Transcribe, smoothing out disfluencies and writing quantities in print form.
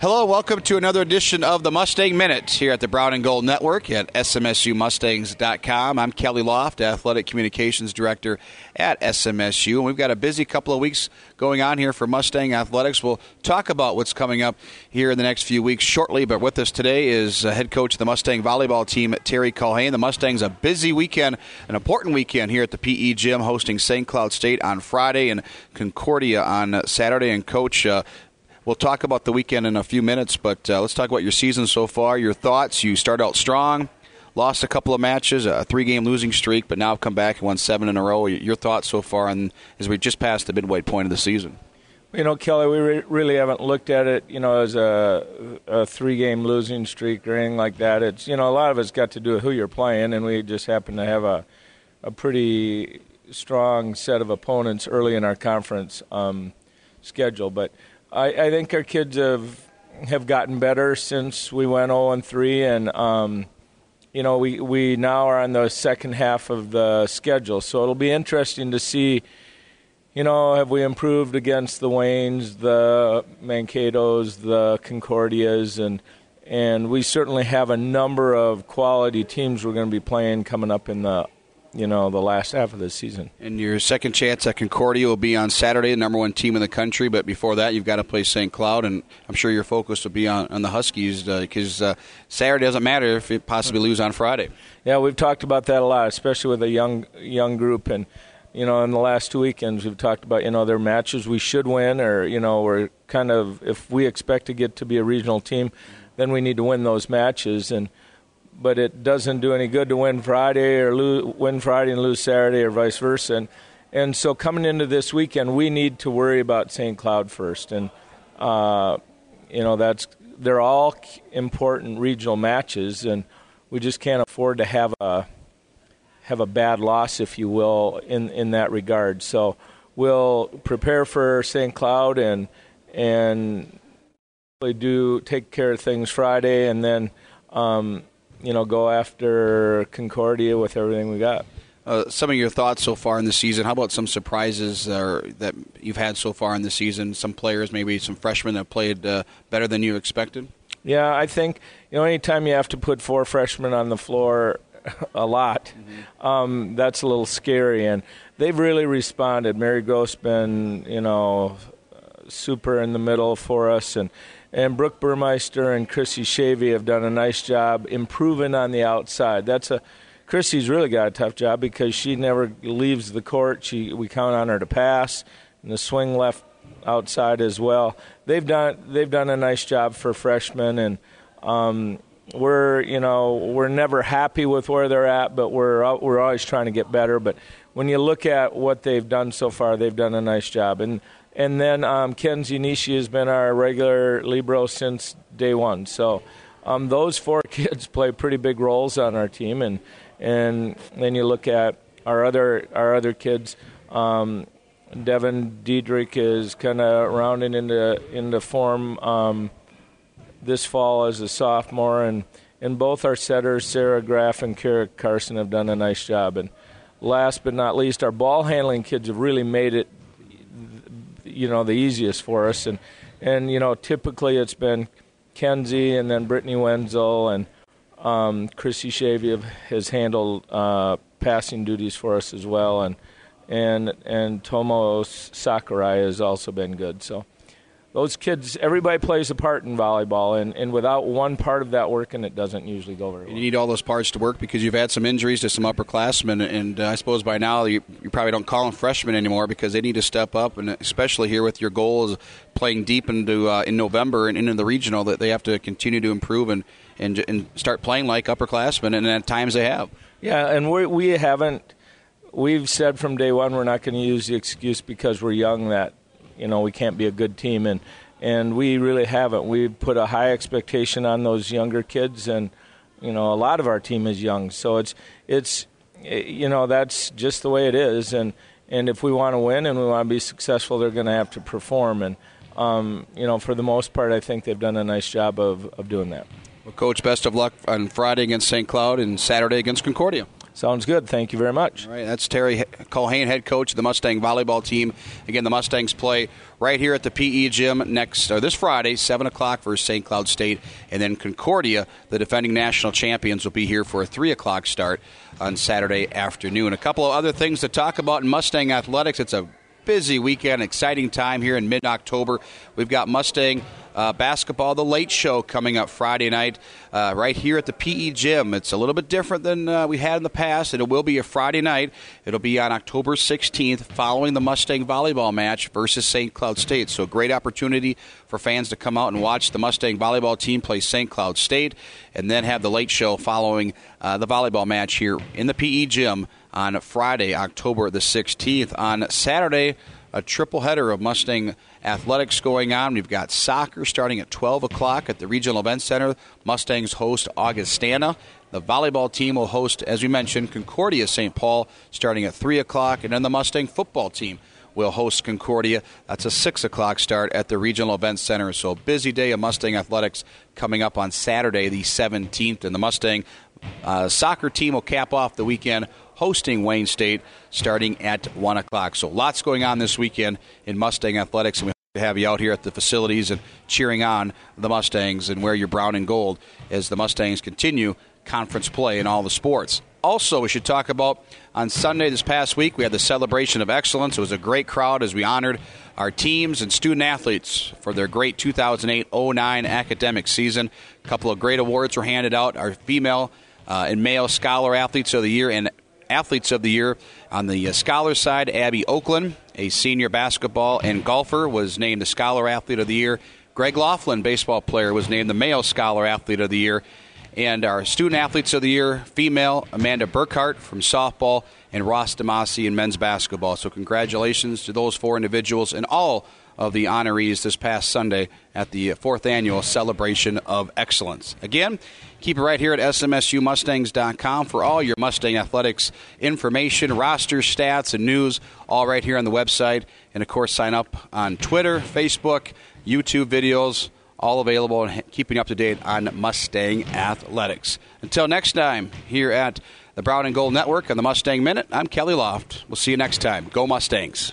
Hello, welcome to another edition of the Mustang Minute here at the Brown and Gold Network at smsumustangs.com. I'm Kelly Loft, Athletic Communications Director at SMSU, and we've got a busy couple of weeks going on here for Mustang Athletics. We'll talk about what's coming up here in the next few weeks shortly, but with us today is head coach of the Mustang volleyball team, Terry Culhane. The Mustangs a busy weekend, an important weekend here at the PE Gym, hosting St. Cloud State on Friday and Concordia on Saturday. And Coach, we'll talk about the weekend in a few minutes, but let's talk about your season so far, your thoughts. You start out strong, lost a couple of matches, a 3-game losing streak, but now have come back and won 7 in a row. Your thoughts so far as we just passed the midway point of the season? You know, Kelly, we really haven't looked at it, as a 3-game losing streak or anything like that. It's, a lot of it's got to do with who you're playing, and we just happen to have a pretty strong set of opponents early in our conference schedule. But I think our kids have gotten better since we went 0-3, and we now are on the second half of the schedule. So it'll be interesting to see, have we improved against the Waynes, the Mankato's, the Concordias, and we certainly have a number of quality teams we're going to be playing coming up in the last half of the season. And your second chance at Concordia will be on Saturday, the number 1 team in the country. But before that, you've got to play St. Cloud, and I'm sure your focus will be on the Huskies because Saturday doesn't matter if you possibly lose on Friday. Yeah, we've talked about that a lot, especially with a young group. And, in the last 2 weekends, we've talked about, their matches we should win, or, we're kind of, if we expect to get to be a regional team, then we need to win those matches. But it doesn't do any good to win Friday or win Friday and lose Saturday or vice versa. And so coming into this weekend, we need to worry about St. Cloud first. And, they're all important regional matches, and we just can't afford to have a bad loss, if you will, in that regard. So we'll prepare for St. Cloud and take care of things Friday, and then go after Concordia with everything we got. Some of your thoughts so far in the season. How about some surprises that you've had so far in the season? Some players, maybe some freshmen that played better than you expected? Yeah, I think, anytime you have to put 4 freshmen on the floor a lot, that's a little scary. And they've really responded. Mary Gross been, super in the middle for us. And Brooke Burmeister and Chrissy Shavy have done a nice job improving on the outside. Chrissy's really got a tough job because she never leaves the court. We count on her to pass, and the swing left outside as well. They've done a nice job for freshmen, and we're never happy with where they're at, but we're always trying to get better. But when you look at what they've done so far, they've done a nice job. And then Kenzie Nishi has been our regular libero since day one. So those 4 kids play pretty big roles on our team. And then you look at our other kids. Devin Diedrich is kind of rounding into form this fall as a sophomore. And both our setters, Sarah Graff and Kara Carson, have done a nice job. And last but not least, our ball handling kids have really made it the easiest for us, and typically it's been Kenzie and then Brittany Wenzel and Chrissy Shavy has handled passing duties for us as well, and Tomo Sakurai has also been good. So those kids, everybody plays a part in volleyball, and without one part of that working, it doesn't usually go very well. You need all those parts to work because you've had some injuries to some upperclassmen, and I suppose by now you probably don't call them freshmen anymore because they need to step up, and especially here with your goal is playing deep into in November and into the regional, that they have to continue to improve and start playing like upperclassmen, and at times they have. Yeah, and we've said from day one we're not going to use the excuse because we're young that we can't be a good team, and we really haven't. We put a high expectation on those younger kids, and a lot of our team is young, so it's that's just the way it is, and if we want to win and we want to be successful, they're going to have to perform, and for the most part, I think they've done a nice job of doing that. Well, Coach, best of luck on Friday against St. Cloud and Saturday against Concordia. Sounds good. Thank you very much. All right, that's Terry Culhane, head coach of the Mustang volleyball team. Again, the Mustangs play right here at the PE gym this Friday, 7 o'clock versus St. Cloud State. And then Concordia, the defending national champions, will be here for a 3 o'clock start on Saturday afternoon. A couple of other things to talk about in Mustang athletics. It's a busy weekend, exciting time here in mid-October. We've got Mustang basketball, the late show, coming up Friday night right here at the PE gym. It's a little bit different than we had in the past, and it will be a Friday night. It'll be on October 16th following the Mustang volleyball match versus St. Cloud State. So a great opportunity for fans to come out and watch the Mustang volleyball team play St. Cloud State, and then have the late show following the volleyball match here in the PE gym on Friday, October the 16th. On Saturday, a triple header of Mustang athletics going on. We've got soccer starting at 12 o'clock at the Regional Event Center. Mustangs host Augustana. The volleyball team will host, as we mentioned, Concordia St. Paul starting at 3 o'clock. And then the Mustang football team will host Concordia. That's a 6 o'clock start at the Regional Event Center. So a busy day of Mustang athletics coming up on Saturday the 17th. And the Mustang soccer team will cap off the weekend hosting Wayne State starting at 1 o'clock. So lots going on this weekend in Mustang athletics, and we hope to have you out here at the facilities and cheering on the Mustangs and wear your brown and gold as the Mustangs continue conference play in all the sports. Also, we should talk about on Sunday this past week, we had the Celebration of Excellence. It was a great crowd as we honored our teams and student athletes for their great 2008-09 academic season. A couple of great awards were handed out. Our female and male Scholar Athletes of the Year and Athletes of the Year. On the scholar side, Abby Oakland, a senior basketball and golfer, was named the Scholar Athlete of the Year. Greg Laughlin, baseball player, was named the Male Scholar Athlete of the Year. And our Student Athletes of the Year, female, Amanda Burkhart from softball, and Ross Demasi in men's basketball. So congratulations to those four individuals and all of the honorees this past Sunday at the 4th Annual Celebration of Excellence. Again, keep it right here at smsumustangs.com for all your Mustang athletics information, roster stats, and news, all right here on the website. And, of course, sign up on Twitter, Facebook, YouTube videos, all available and keeping up to date on Mustang athletics. Until next time, here at the Brown and Gold Network on the Mustang Minute, I'm Kelly Loft. We'll see you next time. Go Mustangs.